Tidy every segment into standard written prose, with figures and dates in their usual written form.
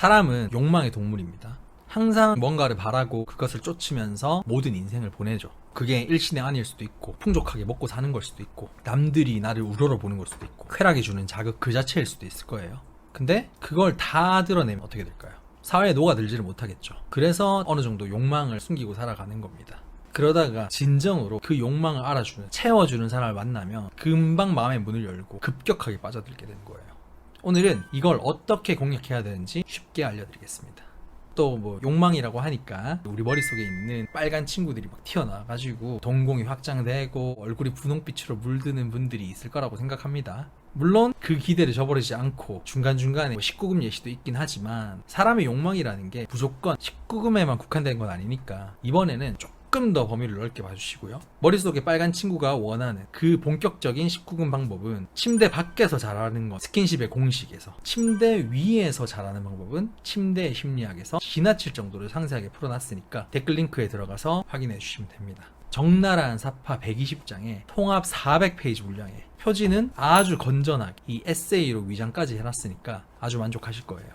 사람은 욕망의 동물입니다. 항상 뭔가를 바라고 그것을 쫓으면서 모든 인생을 보내죠. 그게 일신의 안일 수도 있고 풍족하게 먹고 사는 걸 수도 있고 남들이 나를 우러러보는 걸 수도 있고 쾌락이 주는 자극 그 자체일 수도 있을 거예요. 근데 그걸 다 드러내면 어떻게 될까요? 사회에 녹아들지를 못하겠죠. 그래서 어느 정도 욕망을 숨기고 살아가는 겁니다. 그러다가 진정으로 그 욕망을 알아주는, 채워주는 사람을 만나면 금방 마음의 문을 열고 급격하게 빠져들게 되는 거예요. 오늘은 이걸 어떻게 공략해야 되는지 쉽게 알려드리겠습니다. 또 뭐 욕망이라고 하니까 우리 머릿속에 있는 빨간 친구들이 막 튀어나와가지고 동공이 확장되고 얼굴이 분홍빛으로 물드는 분들이 있을 거라고 생각합니다. 물론 그 기대를 저버리지 않고 중간중간에 19금 예시도 있긴 하지만 사람의 욕망이라는 게 무조건 19금에만 국한된 건 아니니까 이번에는 조금 더 범위를 넓게 봐주시고요. 머릿속에 빨간 친구가 원하는 그 본격적인 19금 방법은 침대 밖에서 잘하는 것, 스킨십의 공식에서, 침대 위에서 잘하는 방법은 침대의 심리학에서 지나칠 정도로 상세하게 풀어놨으니까 댓글 링크에 들어가서 확인해 주시면 됩니다. 적나라한 사파 120장에 통합 400페이지 분량에 표지는 아주 건전하게 이 에세이로 위장까지 해놨으니까 아주 만족하실 거예요.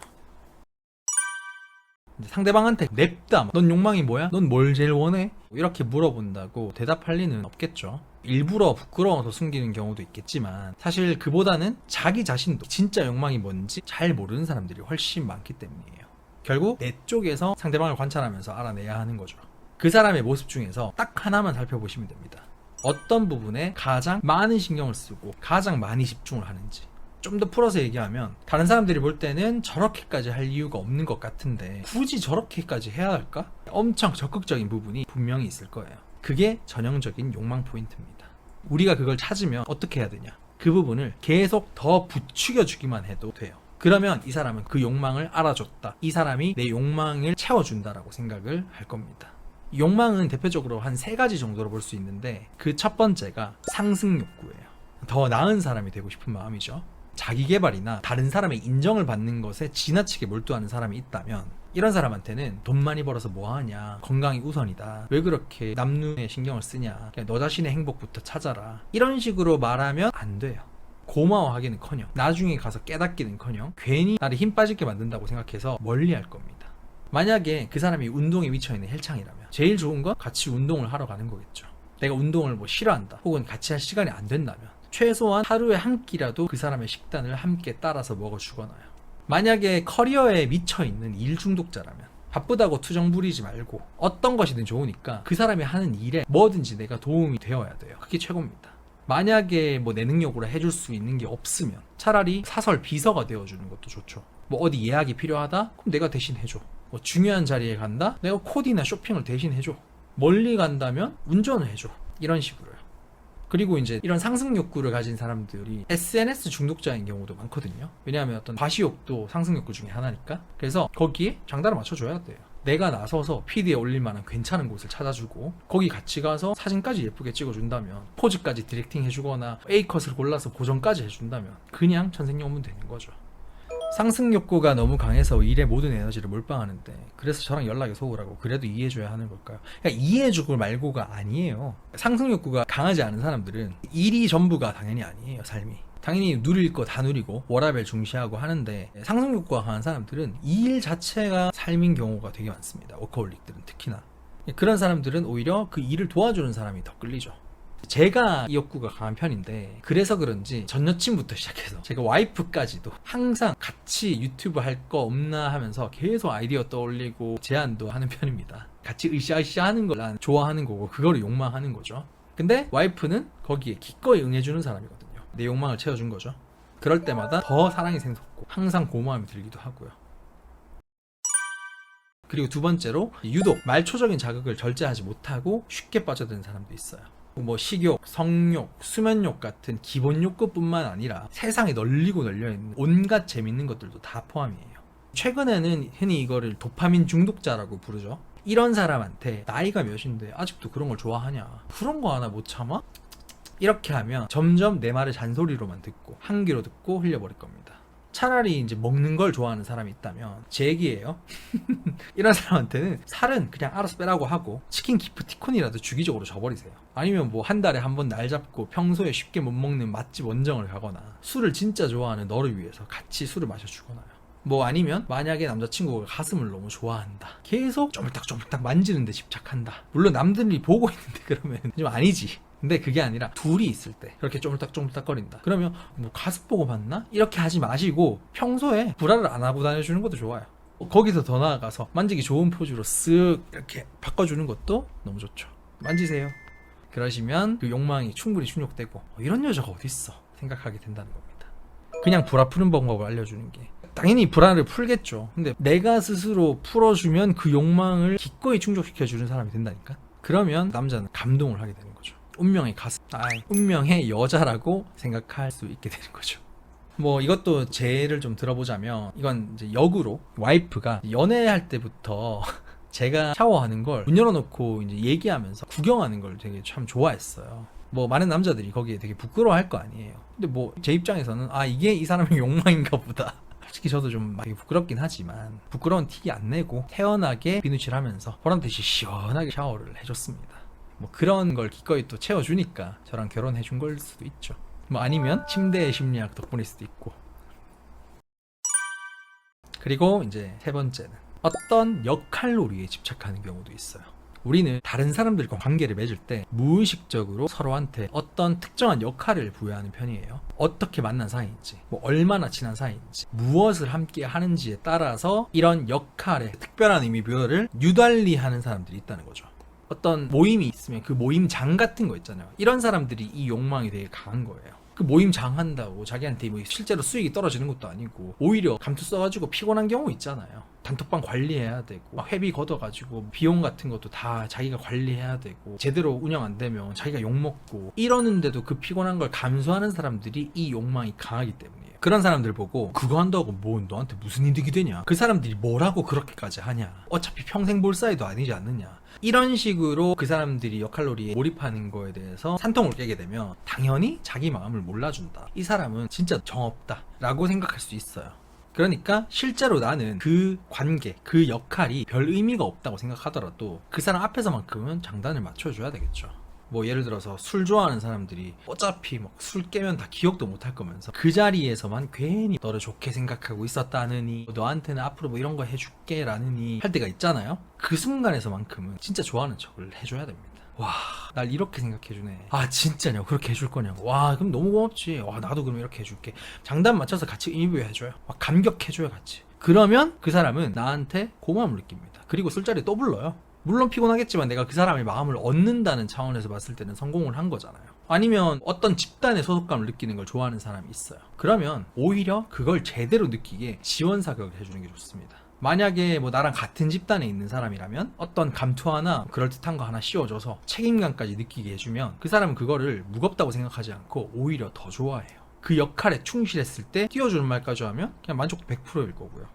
상대방한테 냅다 넌 욕망이 뭐야? 넌 뭘 제일 원해? 이렇게 물어본다고 대답할 리는 없겠죠. 일부러 부끄러워서 숨기는 경우도 있겠지만 사실 그보다는 자기 자신도 진짜 욕망이 뭔지 잘 모르는 사람들이 훨씬 많기 때문이에요. 결국 내 쪽에서 상대방을 관찰하면서 알아내야 하는 거죠. 그 사람의 모습 중에서 딱 하나만 살펴보시면 됩니다. 어떤 부분에 가장 많은 신경을 쓰고 가장 많이 집중을 하는지. 좀 더 풀어서 얘기하면 다른 사람들이 볼 때는 저렇게까지 할 이유가 없는 것 같은데 굳이 저렇게까지 해야 할까? 엄청 적극적인 부분이 분명히 있을 거예요. 그게 전형적인 욕망 포인트입니다. 우리가 그걸 찾으면 어떻게 해야 되냐? 그 부분을 계속 더 부추겨주기만 해도 돼요. 그러면 이 사람은 그 욕망을 알아줬다. 이 사람이 내 욕망을 채워준다라고 생각을 할 겁니다. 욕망은 대표적으로 한 3가지 정도로 볼 수 있는데 그 첫 번째가 상승 욕구예요. 더 나은 사람이 되고 싶은 마음이죠. 자기개발이나 다른 사람의 인정을 받는 것에 지나치게 몰두하는 사람이 있다면 이런 사람한테는 돈 많이 벌어서 뭐하냐, 건강이 우선이다, 왜 그렇게 남 눈에 신경을 쓰냐, 그냥 너 자신의 행복부터 찾아라, 이런 식으로 말하면 안 돼요. 고마워하기는커녕 나중에 가서 깨닫기는커녕 괜히 나를 힘 빠지게 만든다고 생각해서 멀리할 겁니다. 만약에 그 사람이 운동에 미쳐있는 헬창이라면 제일 좋은 건 같이 운동을 하러 가는 거겠죠. 내가 운동을 뭐 싫어한다 혹은 같이 할 시간이 안 된다면 최소한 하루에 한 끼라도 그 사람의 식단을 함께 따라서 먹어주거나요. 만약에 커리어에 미쳐있는 일 중독자라면 바쁘다고 투정 부리지 말고 어떤 것이든 좋으니까 그 사람이 하는 일에 뭐든지 내가 도움이 되어야 돼요. 그게 최고입니다. 만약에 뭐 내 능력으로 해줄 수 있는 게 없으면 차라리 사설 비서가 되어주는 것도 좋죠. 뭐 어디 예약이 필요하다? 그럼 내가 대신 해줘. 뭐 중요한 자리에 간다? 내가 코디나 쇼핑을 대신 해줘. 멀리 간다면 운전을 해줘. 이런 식으로요. 그리고 이제 이런 상승 욕구를 가진 사람들이 SNS 중독자인 경우도 많거든요. 왜냐하면 어떤 과시욕도 상승 욕구 중에 하나니까. 그래서 거기에 장단을 맞춰줘야 돼요. 내가 나서서 피드에 올릴 만한 괜찮은 곳을 찾아주고 거기 같이 가서 사진까지 예쁘게 찍어준다면, 포즈까지 디렉팅 해주거나 A컷을 골라서 보정까지 해준다면 그냥 천생연분 되는 거죠. 상승 욕구가 너무 강해서 일의 모든 에너지를 몰빵하는데 그래서 저랑 연락이 소홀하고 그래도 이해해줘야 하는 걸까요? 그러니까 이해해주고 말고가 아니에요. 상승 욕구가 강하지 않은 사람들은 일이 전부가 당연히 아니에요. 삶이 당연히 누릴 거 다 누리고 워라밸 중시하고 하는데, 상승 욕구가 강한 사람들은 이 일 자체가 삶인 경우가 되게 많습니다. 워커홀릭들은 특히나. 그런 사람들은 오히려 그 일을 도와주는 사람이 더 끌리죠. 제가 이 욕구가 강한 편인데 그래서 그런지 전 여친부터 시작해서 제가 와이프까지도 항상 같이 유튜브 할 거 없나 하면서 계속 아이디어 떠올리고 제안도 하는 편입니다. 같이 으쌰으쌰 하는 걸 난 좋아하는 거고 그거를 욕망하는 거죠. 근데 와이프는 거기에 기꺼이 응해주는 사람이거든요. 내 욕망을 채워준 거죠. 그럴 때마다 더 사랑이 생겼고 항상 고마움이 들기도 하고요. 그리고 두 번째로 유독 말초적인 자극을 절제하지 못하고 쉽게 빠져드는 사람도 있어요. 뭐 식욕, 성욕, 수면욕 같은 기본 욕구뿐만 아니라 세상에 널리고 널려있는 온갖 재밌는 것들도 다 포함이에요. 최근에는 흔히 이거를 도파민 중독자라고 부르죠. 이런 사람한테 나이가 몇인데 아직도 그런 걸 좋아하냐, 그런 거 하나 못 참아? 이렇게 하면 점점 내 말을 잔소리로만 듣고 한 귀로 듣고 흘려버릴 겁니다. 차라리 이제 먹는 걸 좋아하는 사람이 있다면 제 얘기예요. 이런 사람한테는 살은 그냥 알아서 빼라고 하고 치킨 기프티콘이라도 주기적으로 줘버리세요. 아니면 뭐 한 달에 한 번 날 잡고 평소에 쉽게 못 먹는 맛집 원정을 가거나 술을 진짜 좋아하는 너를 위해서 같이 술을 마셔주거나요. 뭐 아니면 만약에 남자친구가 가슴을 너무 좋아한다, 계속 쪼물딱쪼물딱 만지는데 집착한다. 물론 남들이 보고 있는데 그러면 좀 아니지. 근데 그게 아니라 둘이 있을 때 그렇게 쪼물딱쪼물딱거린다, 그러면 뭐 가슴 보고 봤나? 이렇게 하지 마시고 평소에 브라를 안 하고 다녀주는 것도 좋아요. 거기서 더 나아가서 만지기 좋은 포즈로 쓱 이렇게 바꿔주는 것도 너무 좋죠. 만지세요. 그러시면 그 욕망이 충분히 충족되고 이런 여자가 어딨어 생각하게 된다는 겁니다. 그냥 브라 푸는 방법을 알려주는 게, 당연히 브라를 풀겠죠. 근데 내가 스스로 풀어주면 그 욕망을 기꺼이 충족시켜주는 사람이 된다니까. 그러면 남자는 감동을 하게 되는 거죠. 운명의 가슴, 운명의 여자라고 생각할 수 있게 되는 거죠. 뭐 이것도 제를 좀 들어보자면, 이건 이제 역으로 와이프가 연애할 때부터 제가 샤워하는 걸 문 열어놓고 이제 얘기하면서 구경하는 걸 되게 참 좋아했어요. 뭐 많은 남자들이 거기에 되게 부끄러워할 거 아니에요. 근데 뭐 제 입장에서는 이게 이 사람의 욕망인가 보다. 솔직히 저도 좀 되게 부끄럽긴 하지만 부끄러운 티 안 내고 태연하게 비누칠하면서 보란듯이 시원하게 샤워를 해줬습니다. 뭐 그런 걸 기꺼이 또 채워주니까 저랑 결혼해준 걸 수도 있죠. 뭐 아니면 침대의 심리학 덕분일 수도 있고. 그리고 이제 세 번째는 어떤 역할놀이에 집착하는 경우도 있어요. 우리는 다른 사람들과 관계를 맺을 때 무의식적으로 서로한테 어떤 특정한 역할을 부여하는 편이에요. 어떻게 만난 사이인지, 뭐 얼마나 친한 사이인지, 무엇을 함께 하는지에 따라서 이런 역할의 특별한 의미 부여를 유달리 하는 사람들이 있다는 거죠. 어떤 모임이 있으면 그 모임장 같은 거 있잖아요. 이런 사람들이 이 욕망이 되게 강한 거예요. 그 모임장 한다고 자기한테 뭐 실제로 수익이 떨어지는 것도 아니고 오히려 감투 써가지고 피곤한 경우 있잖아요. 단톡방 관리해야 되고 막 회비 걷어가지고 비용 같은 것도 다 자기가 관리해야 되고 제대로 운영 안 되면 자기가 욕먹고 이러는데도 그 피곤한 걸 감수하는 사람들이 이 욕망이 강하기 때문이에요. 그런 사람들 보고 그거 한다고 뭐 너한테 무슨 이득이 되냐, 그 사람들이 뭐라고 그렇게까지 하냐, 어차피 평생 볼 사이도 아니지 않느냐, 이런 식으로 그 사람들이 역할놀이에 몰입하는 거에 대해서 산통을 깨게 되면 당연히 자기 마음을 몰라준다, 이 사람은 진짜 정없다 라고 생각할 수 있어요. 그러니까 실제로 나는 그 관계, 그 역할이 별 의미가 없다고 생각하더라도 그 사람 앞에서만큼은 장단을 맞춰줘야 되겠죠. 뭐 예를 들어서 술 좋아하는 사람들이 어차피 막 술 깨면 다 기억도 못할 거면서 그 자리에서만 괜히 너를 좋게 생각하고 있었다느니, 너한테는 앞으로 뭐 이런 거 해줄게 라느니 할 때가 있잖아요. 그 순간에서만큼은 진짜 좋아하는 척을 해줘야 됩니다. 와, 날 이렇게 생각해주네. 진짜냐고, 그렇게 해줄 거냐고. 와, 그럼 너무 고맙지. 와, 나도 그럼 이렇게 해줄게. 장단 맞춰서 같이 의미부여해줘요. 막 감격해줘요, 같이. 그러면 그 사람은 나한테 고마움을 느낍니다. 그리고 술자리에 또 불러요. 물론 피곤하겠지만 내가 그 사람의 마음을 얻는다는 차원에서 봤을 때는 성공을 한 거잖아요. 아니면 어떤 집단의 소속감을 느끼는 걸 좋아하는 사람이 있어요. 그러면 오히려 그걸 제대로 느끼게 지원사격을 해주는 게 좋습니다. 만약에 뭐 나랑 같은 집단에 있는 사람이라면 어떤 감투 하나, 그럴듯한 거 하나 씌워줘서 책임감까지 느끼게 해주면 그 사람은 그거를 무겁다고 생각하지 않고 오히려 더 좋아해요. 그 역할에 충실했을 때 띄워주는 말까지 하면 그냥 만족도 100%일 거고요.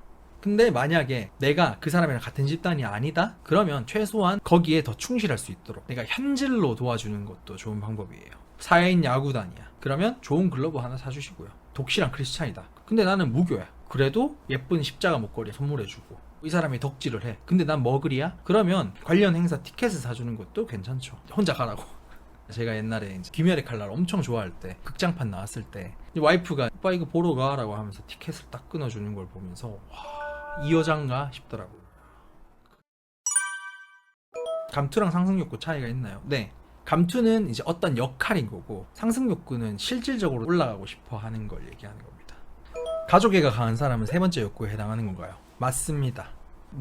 근데 만약에 내가 그 사람이랑 같은 집단이 아니다? 그러면 최소한 거기에 더 충실할 수 있도록 내가 현질로 도와주는 것도 좋은 방법이에요. 사회인 야구단이야. 그러면 좋은 글러브 하나 사주시고요. 독실한 크리스찬이다. 근데 나는 무교야. 그래도 예쁜 십자가 목걸이 선물해주고, 이 사람이 덕질을 해. 근데 난 머글이야? 그러면 관련 행사 티켓을 사주는 것도 괜찮죠. 혼자 가라고. 제가 옛날에 이제 귀멸의 칼날 엄청 좋아할 때, 극장판 나왔을 때 와이프가 오빠 이거 보러 가라고 하면서 티켓을 딱 끊어주는 걸 보면서 와, 이 여잔가 싶더라고요. 감투랑 상승욕구 차이가 있나요? 네. 감투는 이제 어떤 역할인 거고, 상승욕구는 실질적으로 올라가고 싶어 하는 걸 얘기하는 겁니다. 가족애가 강한 사람은 세 번째 욕구에 해당하는 건가요? 맞습니다.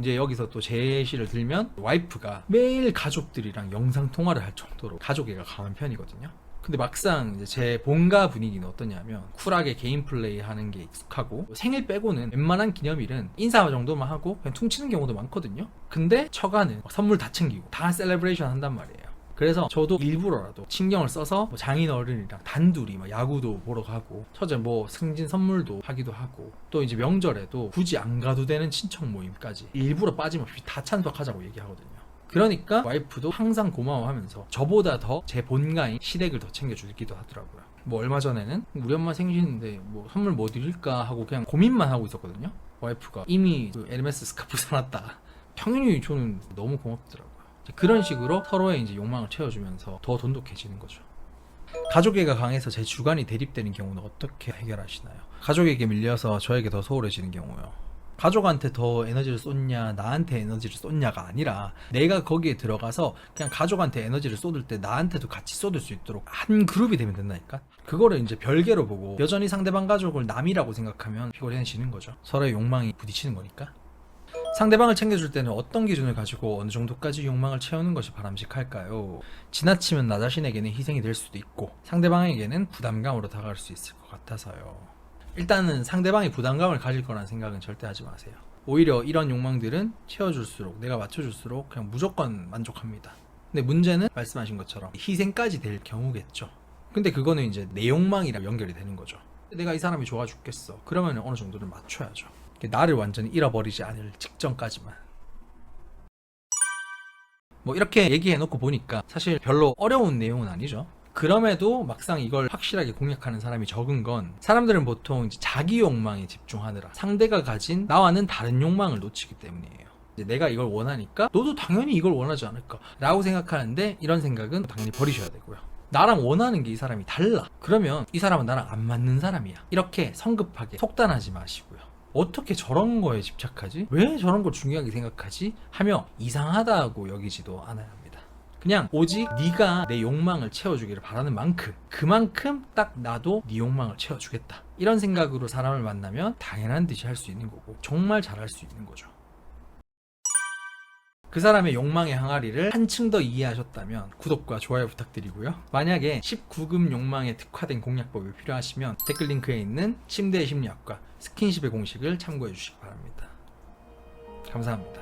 이제 여기서 또 제시를 들면 와이프가 매일 가족들이랑 영상 통화를 할 정도로 가족애가 강한 편이거든요. 근데 막상 이제 제 본가 분위기는 어떠냐면 쿨하게 개인 플레이 하는 게 익숙하고, 생일 빼고는 웬만한 기념일은 인사 정도만 하고 그냥 퉁치는 경우도 많거든요. 근데 처가는 선물 다 챙기고 다 셀레브레이션 한단 말이에요. 그래서 저도 일부러라도 신경을 써서 뭐 장인어른이랑 단둘이 막 야구도 보러 가고, 처제 뭐 승진 선물도 하기도 하고, 또 이제 명절에도 굳이 안 가도 되는 친척 모임까지 일부러 빠짐없이 다 참석하자고 얘기하거든요. 그러니까 와이프도 항상 고마워하면서 저보다 더 제 본가인 시댁을 더 챙겨주기도 하더라고요. 뭐 얼마 전에는 우리 엄마 생신인데 뭐 선물 뭐 드릴까 하고 그냥 고민만 하고 있었거든요. 와이프가 이미 그 에르메스 스카프 사놨다. 당연히 저는 너무 고맙더라고요. 그런 식으로 서로의 이제 욕망을 채워주면서 더 돈독해지는 거죠. 가족애가 강해서 제 주관이 대립되는 경우는 어떻게 해결하시나요? 가족에게 밀려서 저에게 더 소홀해지는 경우요. 가족한테 더 에너지를 쏟냐 나한테 에너지를 쏟냐가 아니라 내가 거기에 들어가서 그냥 가족한테 에너지를 쏟을 때 나한테도 같이 쏟을 수 있도록 한 그룹이 되면 된다니까. 그거를 이제 별개로 보고 여전히 상대방 가족을 남이라고 생각하면 피곤해지는 거죠. 서로의 욕망이 부딪히는 거니까. 상대방을 챙겨줄 때는 어떤 기준을 가지고 어느 정도까지 욕망을 채우는 것이 바람직할까요? 지나치면 나 자신에게는 희생이 될 수도 있고 상대방에게는 부담감으로 다가갈 수 있을 것 같아서요. 일단은 상대방이 부담감을 가질 거라는 생각은 절대 하지 마세요. 오히려 이런 욕망들은 채워줄수록 내가 맞춰줄수록 그냥 무조건 만족합니다. 근데 문제는 말씀하신 것처럼 희생까지 될 경우겠죠. 근데 그거는 이제 내 욕망이랑 연결이 되는 거죠. 내가 이 사람이 좋아 죽겠어. 그러면 어느 정도는 맞춰야죠. 나를 완전히 잃어버리지 않을 직전까지만. 뭐 이렇게 얘기해놓고 보니까 사실 별로 어려운 내용은 아니죠. 그럼에도 막상 이걸 확실하게 공략하는 사람이 적은 건 사람들은 보통 이제 자기 욕망에 집중하느라 상대가 가진 나와는 다른 욕망을 놓치기 때문이에요. 이제 내가 이걸 원하니까 너도 당연히 이걸 원하지 않을까 라고 생각하는데 이런 생각은 당연히 버리셔야 되고요. 나랑 원하는 게 이 사람이 달라. 그러면 이 사람은 나랑 안 맞는 사람이야. 이렇게 성급하게 속단하지 마시고요. 어떻게 저런 거에 집착하지? 왜 저런 걸 중요하게 생각하지? 하며 이상하다고 여기지도 않아야 합니다. 그냥 오직 네가 내 욕망을 채워주기를 바라는 만큼 그만큼 딱 나도 네 욕망을 채워주겠다. 이런 생각으로 사람을 만나면 당연한 듯이 할 수 있는 거고 정말 잘할 수 있는 거죠. 그 사람의 욕망의 항아리를 한층 더 이해하셨다면 구독과 좋아요 부탁드리고요. 만약에 19금 욕망에 특화된 공략법이 필요하시면 댓글 링크에 있는 침대의 심리학과 스킨십의 공식을 참고해 주시기 바랍니다. 감사합니다.